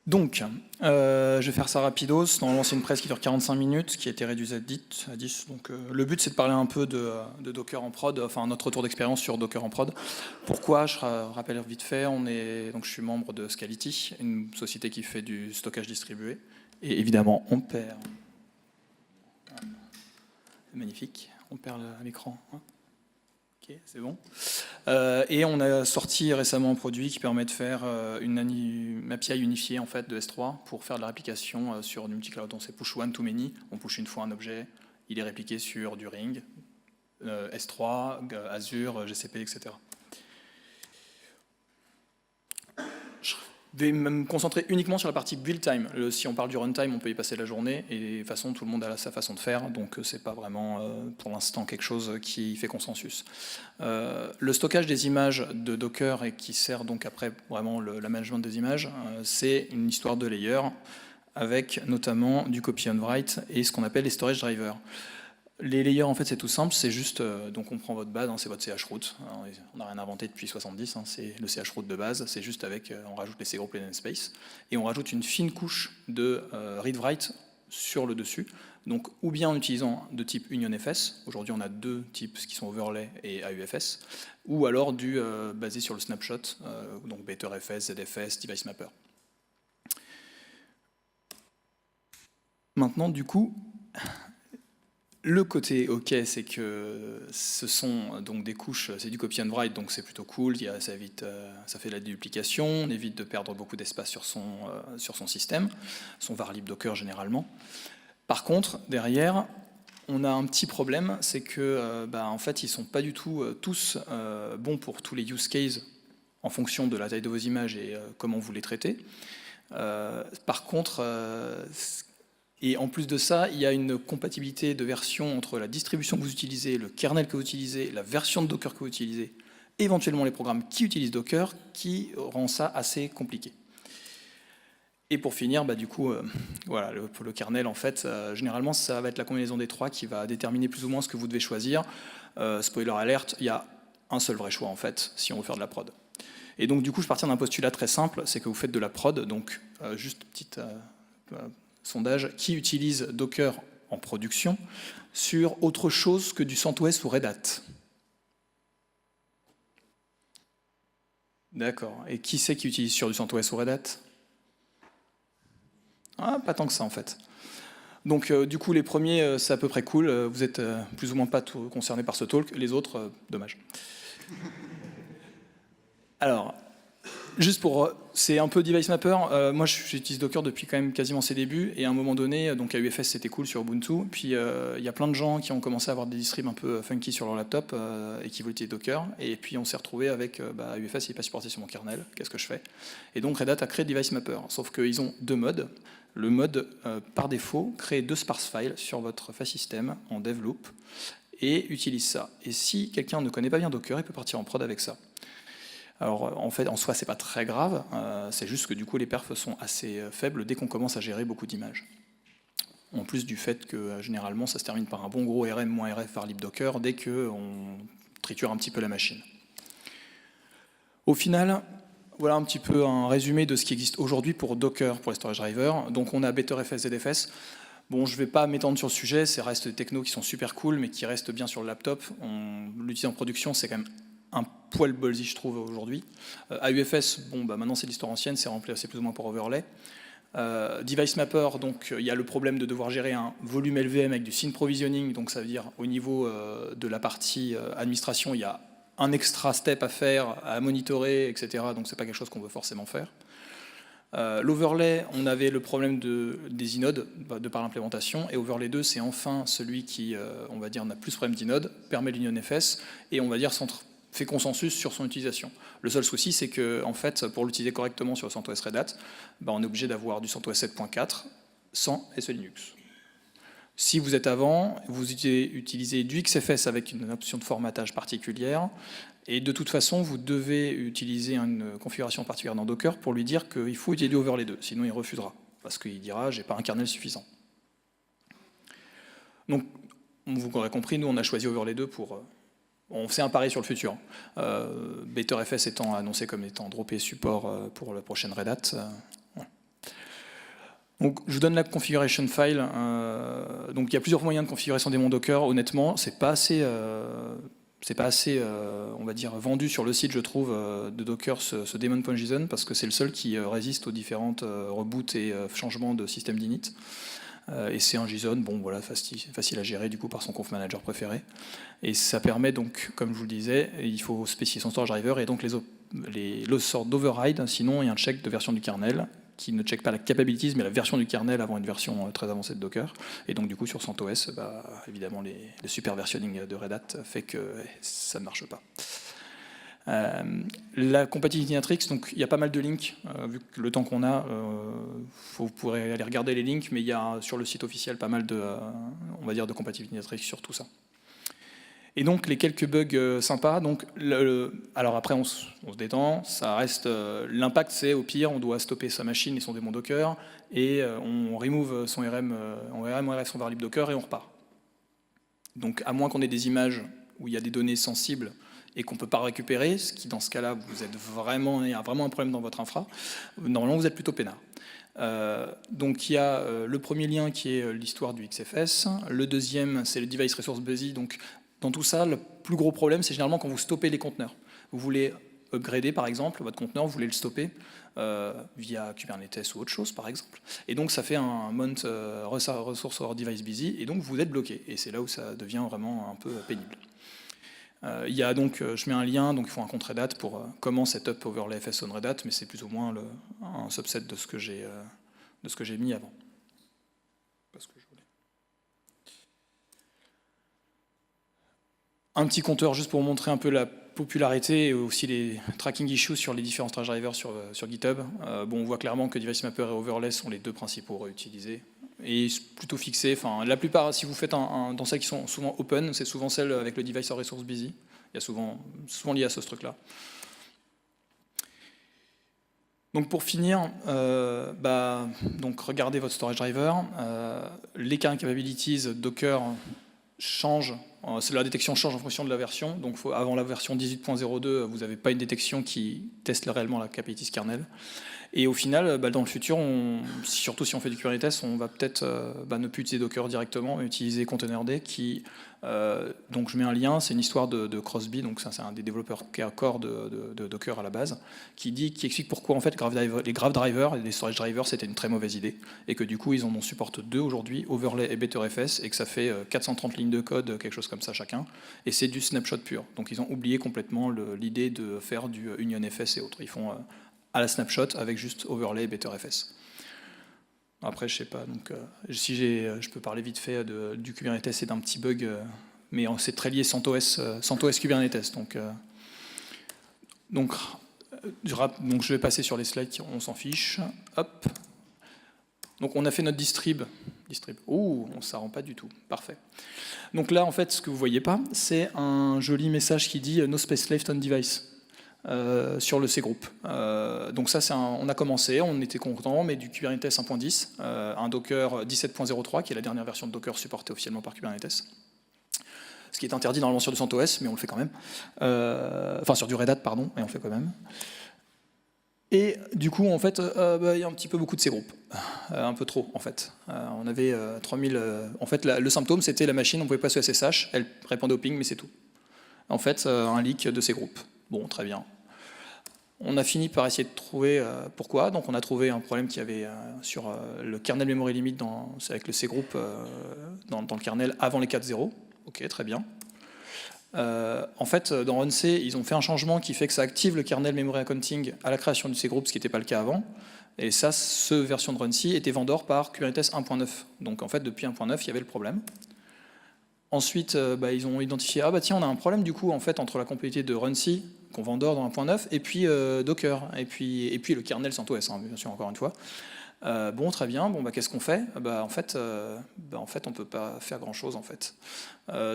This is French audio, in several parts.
Donc, je vais faire ça rapidos. Normalement, c'est une presse qui dure 45 minutes, qui a été réduite à 10. Donc, le but, c'est de parler un peu de Docker en prod, enfin notre retour d'expérience sur Docker en prod. Pourquoi? Je rappelle vite fait. Donc, je suis membre de Scality, une société qui fait du stockage distribué. Et évidemment, on perd. Magnifique. On perd l'écran. Ok, c'est bon. Et on a sorti récemment un produit qui permet de faire une API unifiée en fait, de S3 pour faire de la réplication sur du multi-cloud. Donc c'est push one to many, on push une fois un objet, il est répliqué sur du Ring, S3, Azure, GCP, etc. Je vais me concentrer uniquement sur la partie build time. Si on parle du runtime, on peut y passer la journée, et de toute façon, tout le monde a sa façon de faire, donc c'est pas vraiment, pour l'instant, quelque chose qui fait consensus. Le stockage des images de Docker, et qui sert donc après vraiment la management des images, c'est une histoire de layer, avec notamment du copy on write et ce qu'on appelle les storage drivers. Les layers, en fait, c'est tout simple, c'est juste, donc on prend votre base, c'est votre chroot, on n'a rien inventé depuis 70, c'est le chroot de base, c'est juste avec, on rajoute les cgroup, les namespace, et on rajoute une fine couche de read-write sur le dessus, donc ou bien en utilisant de type UnionFS, aujourd'hui on a deux types qui sont overlay et AUFS, ou alors basé sur le snapshot, donc BetterFS, ZFS, Device Mapper. Maintenant, du coup, le côté OK, c'est que ce sont donc des couches, c'est du copy and write, donc c'est plutôt cool, ça fait de la déduplication, on évite de perdre beaucoup d'espace sur son système, son var lib Docker généralement. Par contre, derrière, on a un petit problème, c'est que en fait, ils ne sont pas du tout tous bons pour tous les use cases en fonction de la taille de vos images et comment vous les traitez. Par contre, et en plus de ça, il y a une compatibilité de version entre la distribution que vous utilisez, le kernel que vous utilisez, la version de Docker que vous utilisez, éventuellement les programmes qui utilisent Docker, qui rend ça assez compliqué. Et pour finir, du coup, voilà, le kernel, en fait, généralement, ça va être la combinaison des trois qui va déterminer plus ou moins ce que vous devez choisir. Spoiler alert, il y a un seul vrai choix, en fait, si on veut faire de la prod. Et donc, du coup, je partir d'un postulat très simple, c'est que vous faites de la prod, donc juste petite sondage, qui utilise Docker en production sur autre chose que du CentOS ou Red Hat? D'accord. Et qui c'est qui utilise sur du CentOS ou Red Hat? Ah, pas tant que ça en fait. Donc du coup les premiers c'est à peu près cool, vous êtes plus ou moins pas concernés par ce talk, les autres, dommage. Alors, juste pour, c'est un peu device mapper, moi j'utilise Docker depuis quand même quasiment ses débuts, et à un moment donné, donc AUFS c'était cool sur Ubuntu, puis il y a plein de gens qui ont commencé à avoir des distribs un peu funky sur leur laptop, et qui voulaient utiliser Docker, et puis on s'est retrouvé avec, AUFS il n'est pas supporté sur mon kernel, qu'est-ce que je fais? Et donc Red Hat a créé device mapper, sauf qu'ils ont deux modes. Le mode, par défaut, crée deux sparse files sur votre file system en dev loop, et utilise ça. Et si quelqu'un ne connaît pas bien Docker, il peut partir en prod avec ça. Alors en fait, en soi, c'est pas très grave, c'est juste que du coup les perfs sont assez faibles dès qu'on commence à gérer beaucoup d'images. En plus du fait que généralement ça se termine par un bon gros rm-rf var lib docker dès qu'on triture un petit peu la machine. Au final, voilà un petit peu un résumé de ce qui existe aujourd'hui pour Docker, pour les storage drivers. Donc on a BetterFS, ZFS. Bon, je ne vais pas m'étendre sur le sujet, ça reste des technos qui sont super cool, mais qui restent bien sur le laptop. L'utiliser en production, c'est quand même un poil ballsy, je trouve, aujourd'hui. AUFS, bon, maintenant c'est l'histoire ancienne, c'est remplacé plus ou moins par overlay. Device Mapper, donc il y a le problème de devoir gérer un volume LVM avec du scene provisioning, donc ça veut dire au niveau de la partie administration, il y a un extra step à faire, à monitorer, etc. Donc c'est pas quelque chose qu'on veut forcément faire. L'overlay, on avait le problème des inodes de par l'implémentation, et Overlay 2, c'est enfin celui qui, on va dire, n'a plus ce problème d'inode, permet l'UnionFS, et on va dire fait consensus sur son utilisation. Le seul souci, c'est que, en fait, pour l'utiliser correctement sur le CentOS Red Hat, on est obligé d'avoir du CentOS 7.4 sans SE Linux. Si vous êtes avant, vous utilisez du XFS avec une option de formatage particulière, et de toute façon, vous devez utiliser une configuration particulière dans Docker pour lui dire qu'il faut utiliser du Overlay 2, sinon il refusera, parce qu'il dira « j'ai pas un kernel suffisant ». Donc, vous aurez compris, nous on a choisi Overlay 2 pour... on fait un pari sur le futur. BetterFS étant annoncé comme étant droppé support pour la prochaine Red Hat. Voilà. Donc, je vous donne la configuration file. Donc, il y a plusieurs moyens de configurer son démon Docker. Honnêtement, c'est pas assez, on va dire, vendu sur le site, je trouve, de Docker, ce daemon.json, parce que c'est le seul qui résiste aux différentes reboots et changements de système d'init. Et c'est un JSON, bon voilà, facile à gérer du coup par son conf manager préféré. Et ça permet donc, comme je vous le disais, il faut spécifier son storage driver et donc les sortes d'override, sinon il y a un check de version du kernel qui ne check pas la capabilities mais la version du kernel avant une version très avancée de Docker. Et donc du coup sur CentOS, évidemment les super versionning de Red Hat fait que ça ne marche pas. La compatibilité Matrix, donc il y a pas mal de links, vu que le temps qu'on a, vous pourrez aller regarder les links, mais il y a sur le site officiel pas mal de, on va dire, de compatibilité Matrix sur tout ça. Et donc les quelques bugs sympas, donc alors après on se détend, ça reste, l'impact c'est au pire, on doit stopper sa machine et son démon Docker, et on remove son RM, on RF son var lib Docker et on repart. Donc à moins qu'on ait des images où il y a des données sensibles, et qu'on ne peut pas récupérer, ce qui dans ce cas-là, il y a vraiment un problème dans votre infra, normalement vous êtes plutôt peinard. Donc il y a le premier lien qui est l'histoire du XFS, le deuxième c'est le Device Resource Busy, donc dans tout ça, le plus gros problème c'est généralement quand vous stoppez les conteneurs. Vous voulez upgrader par exemple votre conteneur, vous voulez le stopper via Kubernetes ou autre chose par exemple, et donc ça fait un mount resource or device busy, et donc vous êtes bloqué, et c'est là où ça devient vraiment un peu pénible. Il y a donc, je mets un lien, donc il faut un compte Red Hat pour comment setup overlay FS on Red Hat, mais c'est plus ou moins un subset de ce que j'ai mis avant. Parce que je voulais. Un petit compteur juste pour montrer un peu la popularité et aussi les tracking issues sur les différents storage drivers sur GitHub. Bon, on voit clairement que Device Mapper et Overlay sont les deux principaux réutilisés. Et plutôt fixé. Enfin, la plupart, si vous faites dans celles qui sont souvent open, c'est souvent celles avec le device or resource busy. Il y a souvent lié à ce truc-là. Donc pour finir, donc regardez votre storage driver. Les current capabilities Docker changent. La détection change en fonction de la version. Donc avant la version 18.02, vous n'avez pas une détection qui teste réellement la capabilities kernel. Et au final, dans le futur, surtout si on fait du Kubernetes, on va peut-être ne plus utiliser Docker directement, mais utiliser Containerd qui, donc je mets un lien, c'est une histoire de Crosby, donc ça c'est un des développeurs core de Docker à la base, qui explique pourquoi en fait les graph drivers et les storage drivers c'était une très mauvaise idée, et que du coup ils en supportent deux aujourd'hui, Overlay et BetterFS, et que ça fait 430 lignes de code, quelque chose comme ça chacun, et c'est du snapshot pur. Donc ils ont oublié complètement l'idée de faire du UnionFS et autres. Ils font à la snapshot avec juste overlay et BetterFS. Après, je sais pas, donc si je peux parler vite fait du Kubernetes et d'un petit bug, mais c'est très lié CentOS Kubernetes. Donc, je vais passer sur les slides, on s'en fiche. Hop. Donc on a fait notre distrib. Oh, ça rend pas du tout. Parfait. Donc là, en fait, ce que vous voyez pas, c'est un joli message qui dit no space left on device. Sur le C-group. Donc ça, on a commencé, on était content, mais du Kubernetes 1.10, un Docker 17.03, qui est la dernière version de Docker supportée officiellement par Kubernetes. Ce qui est interdit normalement sur du CentOS, mais on le fait quand même. Enfin, sur du Red Hat, pardon, mais on le fait quand même. Et du coup, en fait, il y a un petit peu beaucoup de C-group. Un peu trop, en fait. On avait 3000... en fait, le symptôme, c'était la machine, on pouvait passer au SSH, elle répondait au ping, mais c'est tout. En fait, un leak de C-group. Bon, très bien. On a fini par essayer de trouver pourquoi. Donc on a trouvé un problème qu'il y avait sur le kernel memory limit avec le C-group dans le kernel avant les 4.0. Ok, très bien. En fait, dans runC, ils ont fait un changement qui fait que ça active le kernel memory accounting à la création du C-group, ce qui n'était pas le cas avant. Et ça, cette version de runC était vendor par Kubernetes 1.9. Donc en fait, depuis 1.9, il y avait le problème. Ensuite, ils ont identifié, tiens, on a un problème du coup en fait entre la compatibilité de runC qu'on vendor dans 1.9 et puis Docker et puis le kernel CentOS, hein, bien sûr, encore une fois. Bon, très bien. Bon, qu'est-ce qu'on fait ? En fait, on peut pas faire grand chose en fait.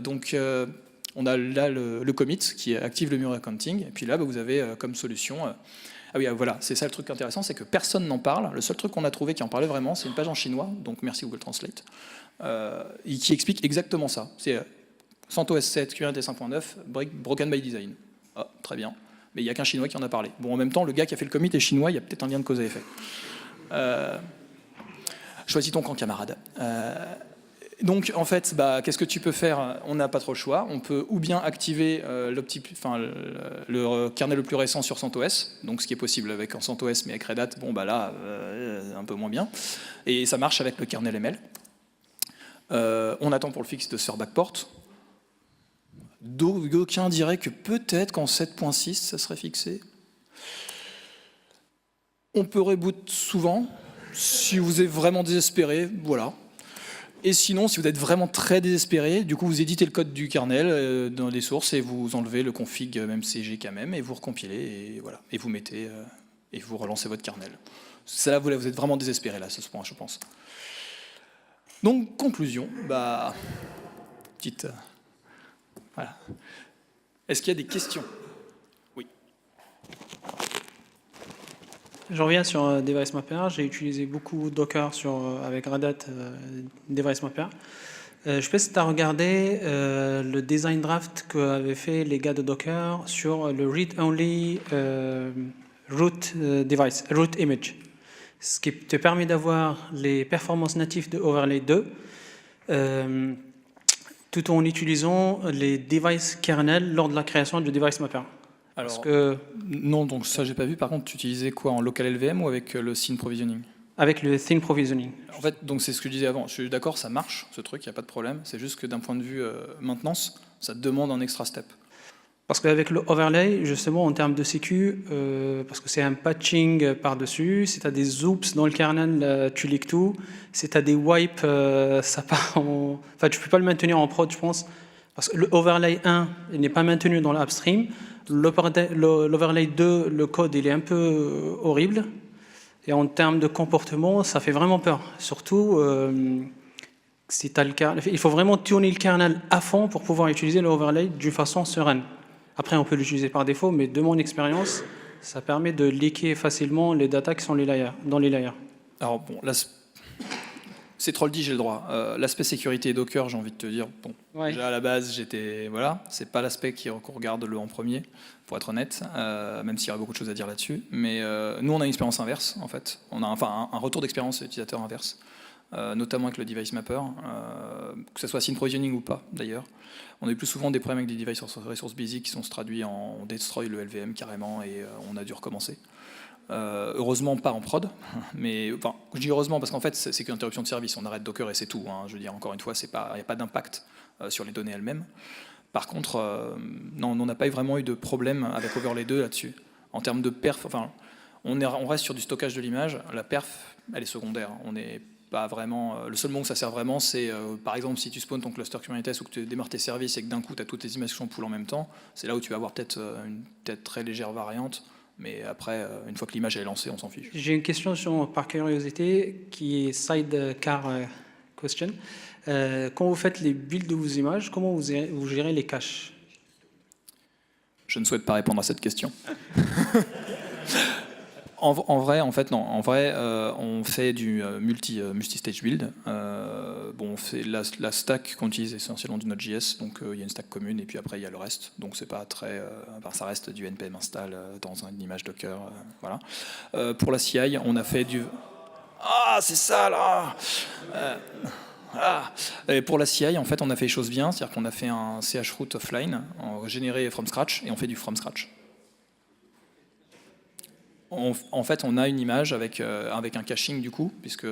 Donc, on a là le commit qui active le memory accounting et puis là, vous avez comme solution. Ah oui, voilà, c'est ça le truc intéressant, c'est que personne n'en parle. Le seul truc qu'on a trouvé qui en parlait vraiment, c'est une page en chinois. Donc, merci Google Translate. Qui explique exactement ça. C'est CentOS 7, Kubernetes 1.9, broken by design. Ah, très bien. Mais il n'y a qu'un chinois qui en a parlé. Bon, en même temps, le gars qui a fait le commit est chinois, il y a peut-être un lien de cause à effet. Choisis ton camp, camarade. Donc, en fait, qu'est-ce que tu peux faire? On n'a pas trop le choix. On peut ou bien activer le kernel le plus récent sur CentOS, donc ce qui est possible avec en CentOS, mais avec Red Hat, un peu moins bien. Et ça marche avec le kernel ML. On attend pour le fixe de se faire backport. D'aucuns diraient que peut-être qu'en 7.6, ça serait fixé. On peut reboot souvent, si vous êtes vraiment désespéré, voilà. Et sinon, si vous êtes vraiment très désespéré, du coup, vous éditez le code du kernel dans les sources et vous enlevez le config memcg kmm et vous recompilez et voilà. Et vous mettez et vous relancez votre kernel. C'est là, vous êtes vraiment désespéré là, à ce point, je pense. Donc, conclusion, petite. Voilà. Est-ce qu'il y a des questions? Oui. Je reviens sur Device Mapper. J'ai utilisé beaucoup Docker avec Red Hat Device Mapper. Je sais pas si tu as regardé le design draft qu'avaient fait les gars de Docker sur le read-only root image. Ce qui te permet d'avoir les performances natives de Overlay 2 tout en utilisant les device kernel lors de la création du Device Mapper. Alors, non, donc ça j'ai pas vu. Par contre, tu utilisais quoi, en local LVM ou avec le thin provisioning? Avec le thin provisioning. En fait, donc c'est ce que je disais avant. Je suis d'accord, ça marche, ce truc, il n'y a pas de problème. C'est juste que d'un point de vue maintenance, ça te demande un extra step. Parce qu'avec le overlay, justement, en termes de sécu, parce que c'est un patching par-dessus, si tu as des oops dans le kernel, tu leaks tout. Si tu as des wipes, ça part en... Enfin, tu ne peux pas le maintenir en prod, je pense. Parce que le overlay 1, il n'est pas maintenu dans l'upstream. L'overlay 2, le code, il est un peu horrible. Et en termes de comportement, ça fait vraiment peur. Surtout, si tu as le kernel, il faut vraiment tourner le kernel à fond pour pouvoir utiliser l'overlay d'une façon sereine. Après, on peut l'utiliser par défaut, mais de mon expérience, ça permet de leaker facilement les data qui sont dans les layers. Alors bon, là, c'est trop le dit, j'ai le droit. L'aspect sécurité et Docker, j'ai envie de te dire, bon, ouais. Déjà à la base, voilà, c'est pas l'aspect qu'on regarde en premier, pour être honnête, même s'il y aurait beaucoup de choses à dire là-dessus. Mais nous, on a une expérience inverse, en fait. On a un retour d'expérience utilisateur inverse, notamment avec le device mapper, que ce soit thin provisioning ou pas, d'ailleurs. On a eu plus souvent des problèmes avec des devices resource basic qui sont traduits en destroy le LVM carrément et on a dû recommencer. Heureusement pas en prod, mais enfin, je dis heureusement parce qu'en fait c'est qu'une interruption de service, on arrête Docker et c'est tout. Hein. Je veux dire, encore une fois, il n'y a pas d'impact sur les données elles-mêmes. Par contre, non, on n'a pas vraiment eu de problème avec Overlay 2 là-dessus. En termes de perf, enfin, on reste sur du stockage de l'image, la perf, elle est secondaire. On n'est pas vraiment, le seul moment où ça sert vraiment, c'est par exemple si tu spawns ton cluster Kubernetes ou que tu démarres tes services et que d'un coup tu as toutes tes images qui sont pool en même temps, c'est là où tu vas avoir peut-être une très légère variante. Mais après, une fois que l'image est lancée, on s'en fiche. J'ai une question par curiosité qui est sidecar question. Quand vous faites les builds de vos images, comment vous gérez les caches? Je ne souhaite pas répondre à cette question. En vrai, on fait du multi-stage build. On fait la stack qu'on utilise essentiellement du Node.js, donc il y a une stack commune et puis après il y a le reste. Donc c'est pas très, ça reste du npm install dans une image Docker, voilà. Pour la CI, on a fait du c'est ça là. Et pour la CI, en fait, on a fait les choses bien, c'est-à-dire qu'on a fait un chroot offline, généré from scratch, et on fait du from scratch. En fait, on a une image avec un caching du coup, puisque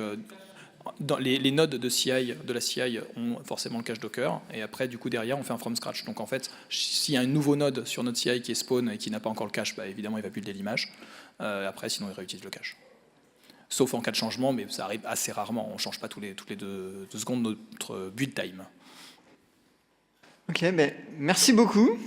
dans les nodes de la CI ont forcément le cache Docker, et après, du coup, derrière, on fait un from scratch. Donc en fait, s'il y a un nouveau node sur notre CI qui est spawn et qui n'a pas encore le cache, évidemment, il va builder l'image. Après, sinon, il réutilise le cache. Sauf en cas de changement, mais ça arrive assez rarement. On ne change pas toutes les deux secondes notre build time. Ok, merci beaucoup.